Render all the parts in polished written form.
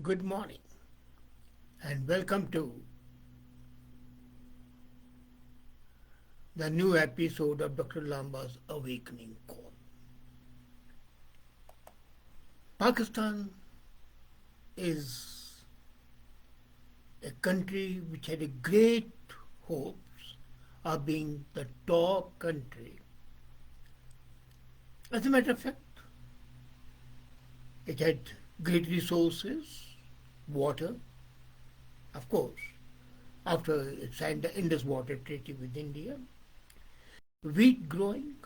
Good morning and welcome to the new episode of Dr. Lamba's Awakening Call. Pakistan is a country which had a great hopes of being the top country. As a matter of fact, it had great resources, water, of course, after it signed the Indus Water Treaty with India, wheat growing,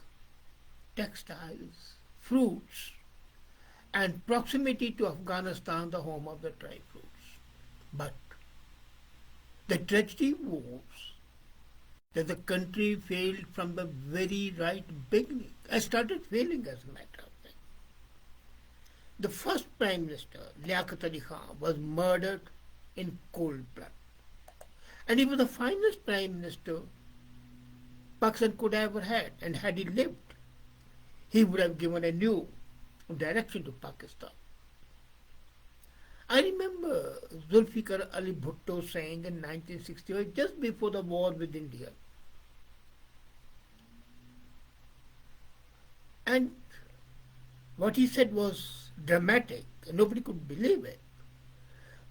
textiles, fruits, and proximity to Afghanistan, the home of the dry fruits. But the tragedy was that the country failed from the very right beginning. I started failing as a matter of fact. The first Prime Minister, Liaquat Ali Khan, was murdered in cold blood. And he was the finest Prime Minister Pakistan could have ever had. And had he lived, he would have given a new direction to Pakistan. I remember Zulfikar Ali Bhutto saying in 1965, just before the war with India, and what he said was dramatic, and nobody could believe it.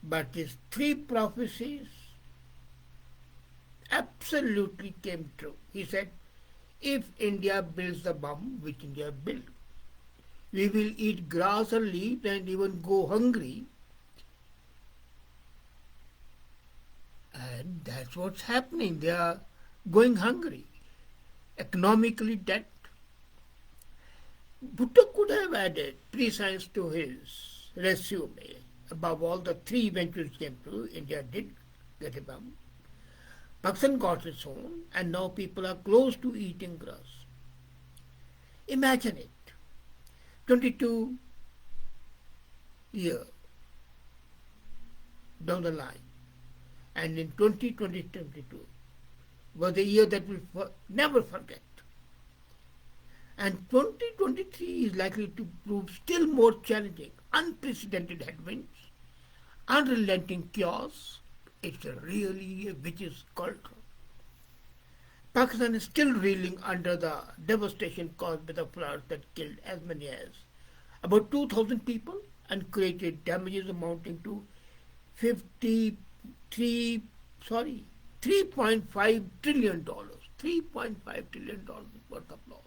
But his three prophecies absolutely came true. He said, if India builds the bomb which India built, we will eat grass and leaves and even go hungry. And that's what's happening. They are going hungry, economically dead. Bhutto could have added pre-science to his resume. Above all, the three ventures came true. India did get a bomb. Pakistan got its own, and now people are close to eating grass. Imagine it. 22 years down the line, and in 2022 was a year that we'll never forget. And 2023 is likely to prove still more challenging. Unprecedented headwinds, unrelenting chaos. It's really a witch's cauldron. Pakistan is still reeling under the devastation caused by the floods that killed as many as about 2,000 people and created damages amounting to $3.5 trillion. $3.5 trillion worth of loss.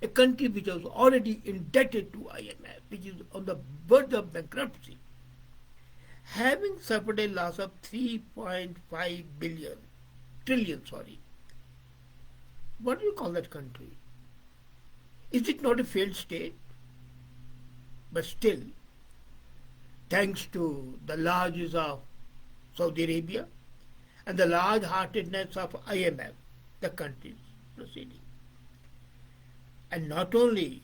A country which was already indebted to IMF, which is on the verge of bankruptcy, having suffered a loss of 3.5 trillion. What do you call that country? Is it not a failed state? But still, thanks to the largesse of Saudi Arabia and the large-heartedness of IMF, the country is proceeding. And not only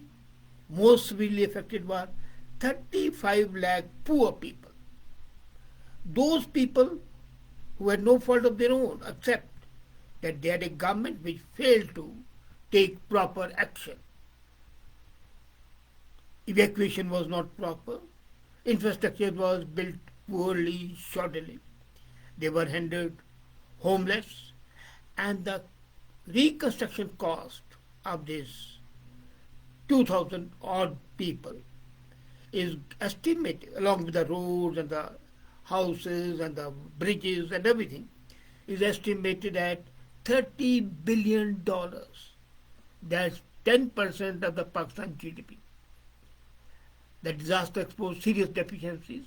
most severely affected were 35 lakh poor people. Those people who had no fault of their own, except that they had a government which failed to take proper action. Evacuation was not proper. Infrastructure was built poorly, shoddily. They were rendered homeless. And the reconstruction cost of this 2,000 odd people is estimated, along with the roads and the houses and the bridges and everything, is estimated at $30 billion. That's 10% of the Pakistan GDP. The disaster exposed serious deficiencies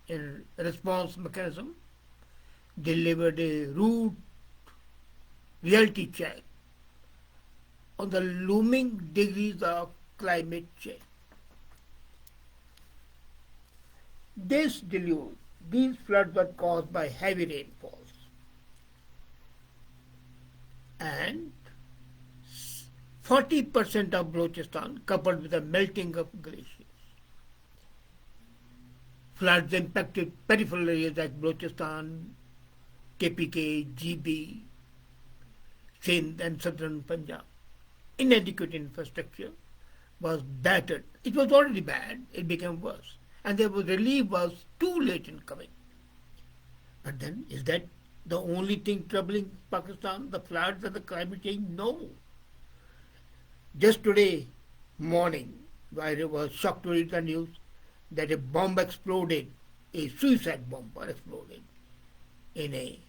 in response mechanism, delivered a rude reality check on the looming degrees of climate change. This deluge, these floods were caused by heavy rainfalls. And 40% of Balochistan coupled with the melting of glaciers. Floods impacted peripheral areas like Balochistan, KPK, GB, Sindh and southern Punjab. Inadequate infrastructure was battered. It was already bad, it became worse. and the relief was too late in coming. But then, is that the only thing troubling Pakistan? The floods and the climate change? No. Just today morning, I was shocked to read the news that a bomb exploded, a suicide bomb exploded in a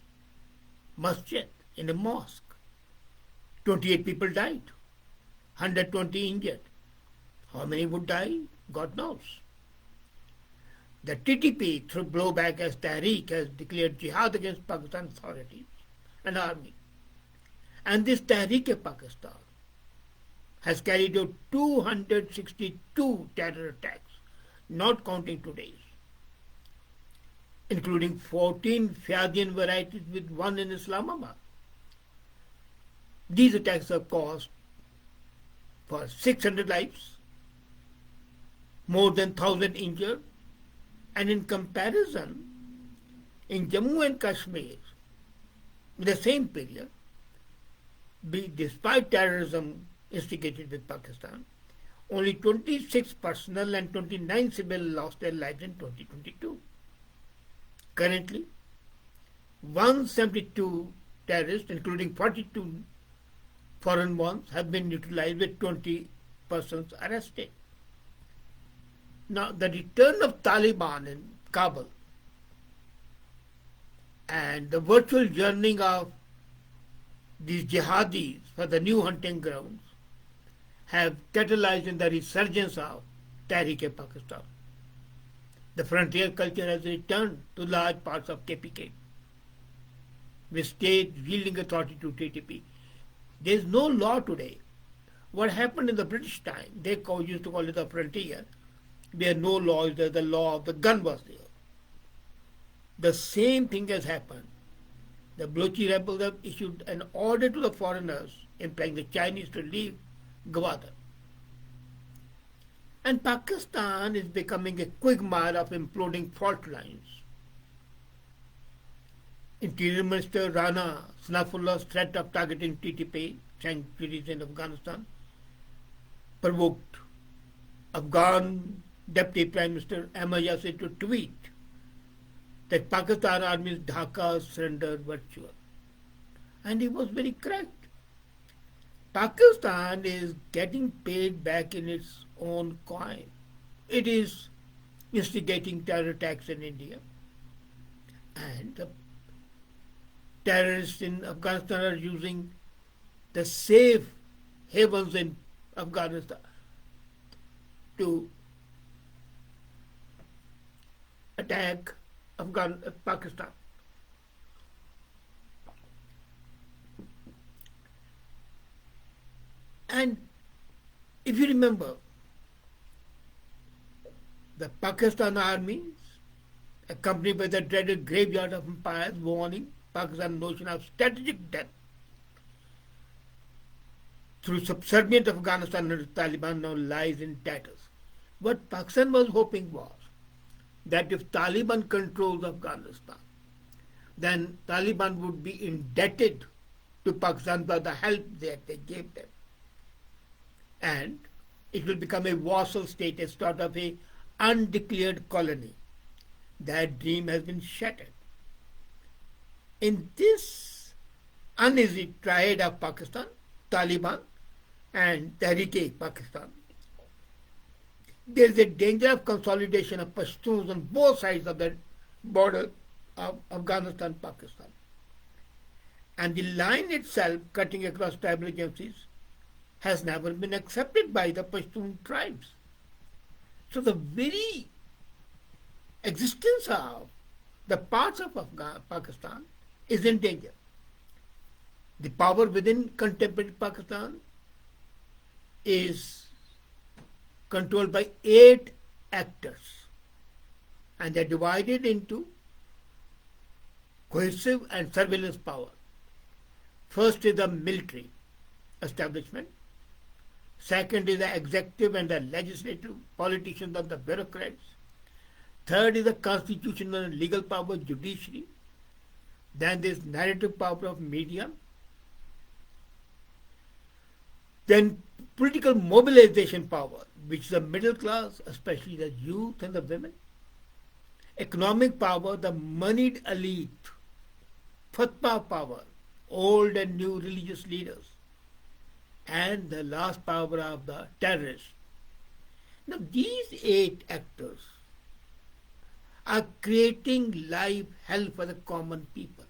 masjid, in a mosque. 28 people died, 120 injured. How many would die? God knows. The TTP, through blowback as Tehreek, has declared jihad against Pakistan authorities and army. And this Tehreek-e-Pakistan has carried out 262 terror attacks, not counting today's, including 14 Fayadian varieties with one in Islamabad. These attacks have caused for 600 lives, more than 1,000 injured, and in comparison, in Jammu and Kashmir, in the same period, despite terrorism instigated with Pakistan, only 26 personnel and 29 civilians lost their lives in 2022. Currently, 172 terrorists, including 42 foreign ones, have been neutralized with 20 persons arrested. Now, the return of Taliban in Kabul and the virtual journeying of these jihadis for the new hunting grounds have catalyzed in the resurgence of Tehreek-e-Pakistan. The frontier culture has returned to large parts of KPK, with state yielding authority to TTP. There is no law today. What happened in the British time, they used to call it the frontier, where no law is there, the law of the gun was there. The same thing has happened. The Balochi rebels have issued an order to the foreigners implying the Chinese to leave Gwadar. And Pakistan is becoming a quagmire of imploding fault lines. Interior Minister Rana Sanafullah's threat of targeting TTP sanctuaries in Afghanistan provoked Afghan Deputy Prime Minister Ahmad Yasir to tweet that Pakistan Army's Dhaka surrender virtual. And he was very correct. Pakistan is getting paid back in its own coin. It is instigating terror attacks in India. And the terrorists in Afghanistan are using the safe havens in Afghanistan to attack Pakistan. And if you remember, the Pakistan armies, accompanied by the dreaded graveyard of empires, warning Pakistan's notion of strategic death through subservient Afghanistan under Taliban now lies in tatters. What Pakistan was hoping was that if Taliban controls Afghanistan, then Taliban would be indebted to Pakistan for the help that they gave them. And it will become a vassal state, a sort of a undeclared colony. That dream has been shattered. In this uneasy triad of Pakistan, Taliban and Tehreek-e-Pakistan, there is a danger of consolidation of Pashtuns on both sides of the border of Afghanistan-Pakistan. And the line itself, cutting across tribal agencies, has never been accepted by the Pashtun tribes. So the very existence of the parts of Pakistan is in danger. The power within contemporary Pakistan is controlled by 8 actors, and they're divided into coercive and surveillance power. First is the military establishment. Second is the executive and the legislative, politicians and the bureaucrats. Third is the constitutional and legal power, judiciary. Then there is narrative power of media. Then political mobilization power, which is the middle class, especially the youth and the women. economic power, the moneyed elite, fatwa power, old and new religious leaders, and the last power of the terrorists. Now, these 8 actors are creating life hell for the common people.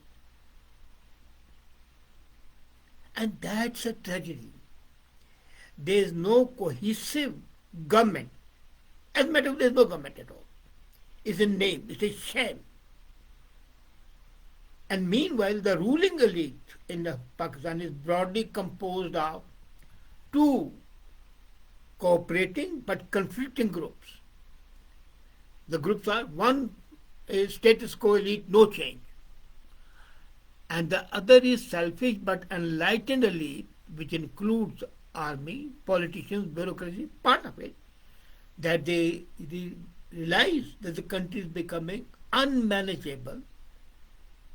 And that's a tragedy. There is no cohesive government. As a matter of fact, there is no government at all. It's a name, it's a sham. And meanwhile, the ruling elite in Pakistan is broadly composed of two cooperating but conflicting groups. The groups are, one is status quo elite, no change. And the other is selfish but enlightened elite, which includes army, politicians, bureaucracy, part of it, that they realize that the country is becoming unmanageable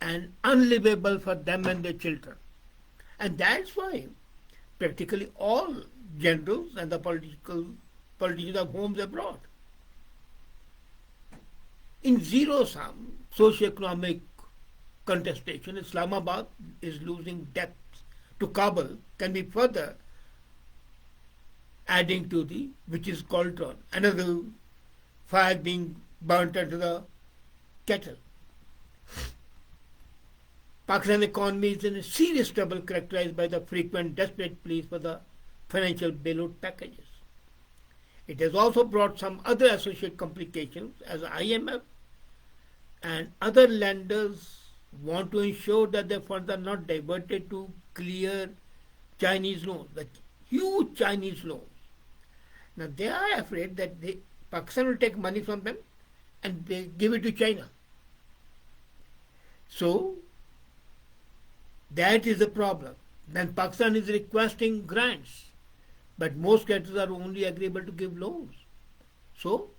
and unlivable for them and their children. And that's why practically all generals and the politicians have homes abroad. In zero-sum socio-economic contestation, Islamabad is losing depth to Kabul, can be further adding to which is Cauldron, another fire being burnt under the kettle. Pakistan economy is in a serious trouble characterized by the frequent desperate pleas for the financial bailout packages. It has also brought some other associated complications as IMF and other lenders want to ensure that their funds are not diverted to clear Chinese loans, the huge Chinese loans. Now they are afraid that Pakistan will take money from them and they give it to China. So that is the problem. Then Pakistan is requesting grants, but most countries are only agreeable to give loans. So,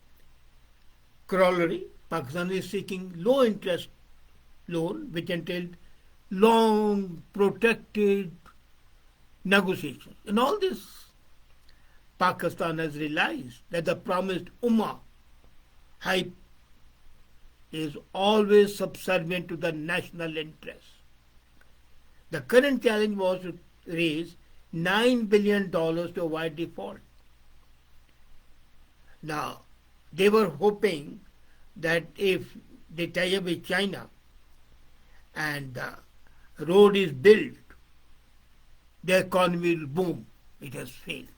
corollary, Pakistan is seeking low interest loan, which entailed long, protracted negotiations. In all this, Pakistan has realized that the promised Ummah hype is always subservient to the national interest. The current challenge was to raise $9 billion to avoid default. Now, they were hoping that if they tie up with China and the road is built, the economy will boom. It has failed.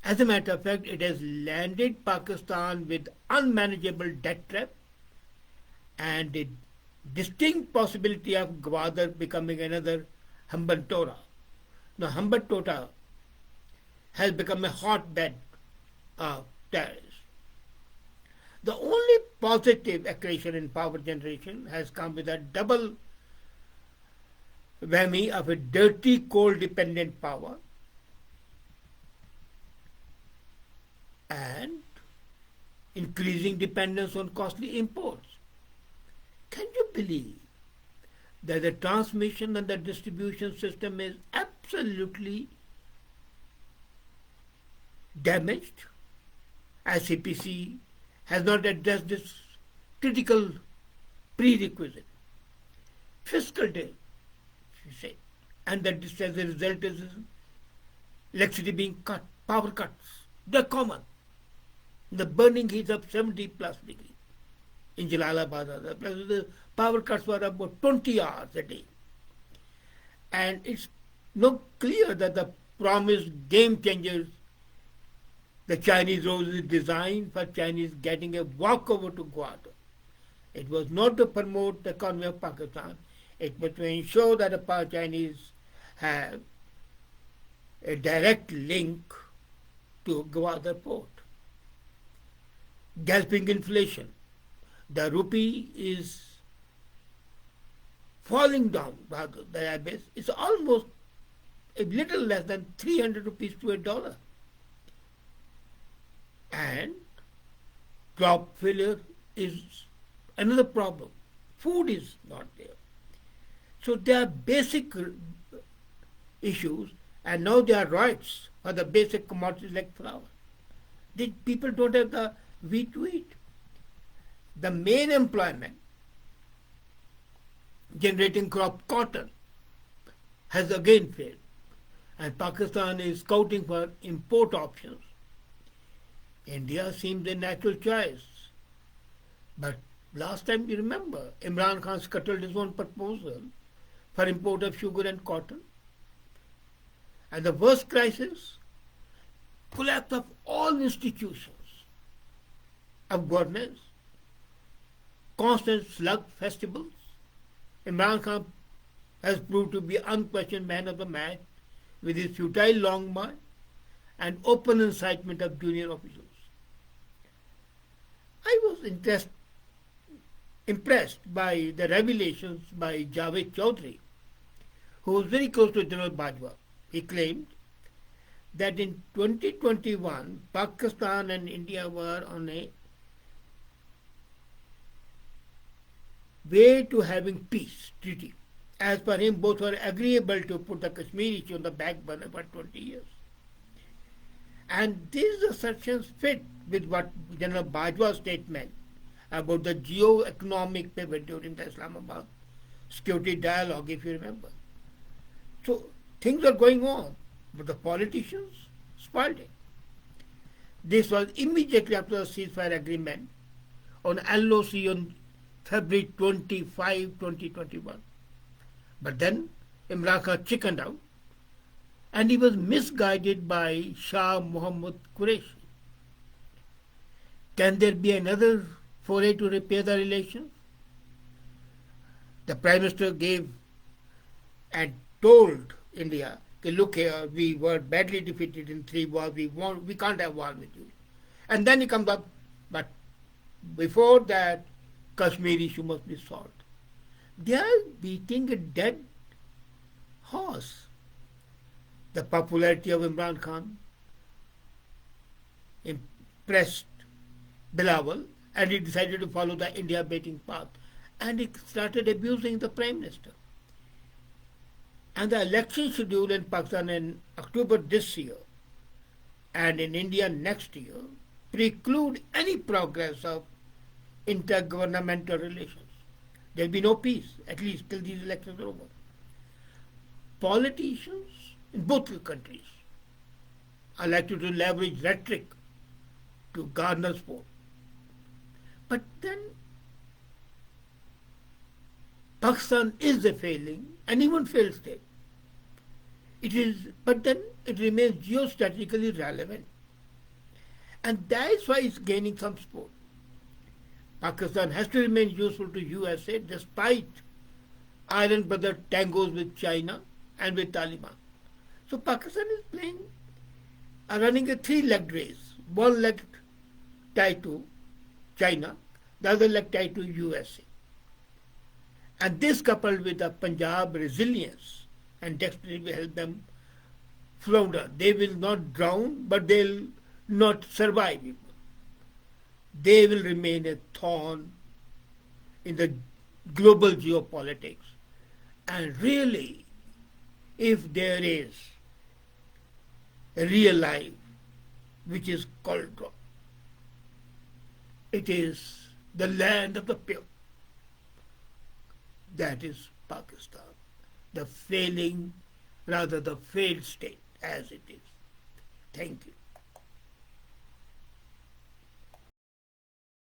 As a matter of fact, it has landed Pakistan with unmanageable debt trap and a distinct possibility of Gwadar becoming another Hambantota. Now, Hambantota has become a hotbed of terrorists. The only positive accretion in power generation has come with a double whammy of a dirty coal-dependent power and increasing dependence on costly imports. Can you believe that the transmission and the distribution system is absolutely damaged? ICPC has not addressed this critical prerequisite. Fiscal debt, she said, and that this as a result is electricity being cut, power cuts. They're common. The burning heat of 70 plus degrees. In Jalalabad, the power cuts were about 20 hours a day. And it's not clear that the promised game changers, the Chinese road is designed for Chinese getting a walkover to Gwadar. It was not to promote the economy of Pakistan. It was to ensure that the Chinese have a direct link to Gwadar port. Galloping inflation. The rupee is falling down, the abyss. It's almost a little less than 300 rupees to $1. And crop failure is another problem. Food is not there. So there are basic issues, and now there are rights for the basic commodities like flour. People don't have the wheat to eat. the main employment generating crop cotton has again failed, and Pakistan is scouting for import options. India seems a natural choice, but last time you remember, Imran Khan scuttled his own proposal for import of sugar and cotton. And the worst crisis, collapse of all institutions of governance, constant slug festivals. Imran Khan has proved to be unquestioned man of the match with his futile long march and open incitement of junior officials. I was impressed by the revelations by Javed Chaudhry, who was very close to General Bajwa. He claimed that in 2021, Pakistan and India were on a way to having peace treaty. As per him, both were agreeable to put the Kashmir issue on the back burner for 20 years. And these assertions fit with what General Bajwa's statement about the geo-economic pivot during the Islamabad security dialogue, if you remember. So things are going on, but the politicians spoiled it. This was immediately after the ceasefire agreement on LOC on February 25, 2021. But then Imran Khan chickened out and he was misguided by Shah Muhammad Qureshi. Can there be another foray to repair the relations? The Prime Minister gave and told India, look here, we were badly defeated in 3 wars, we can't have war with you. And then he comes up, but before that, Kashmir issue must be solved. They are beating a dead horse. The popularity of Imran Khan impressed Bilawal, and he decided to follow the India baiting path. And he started abusing the Prime Minister. And the election schedule in Pakistan in October this year and in India next year preclude any progress of intergovernmental relations. There will be no peace, at least till these elections are over. Politicians in both countries are likely to leverage rhetoric to garner support. But then Pakistan is a failing and even failed state. But then it remains geostrategically relevant. And that's why it's gaining some support. Pakistan has to remain useful to USA despite Iron Brother tangos with China and with Taliban. So Pakistan is running a 3-legged race. One leg tied to China, the other leg tied to USA. And this coupled with the Punjab resilience and dexterity will help them flounder. They will not drown, but they'll not survive. They will remain a thorn in the global geopolitics. And really, if there is a real life which is Cauldron, it is the land of the pure. That is Pakistan, the failed state as it is. Thank you.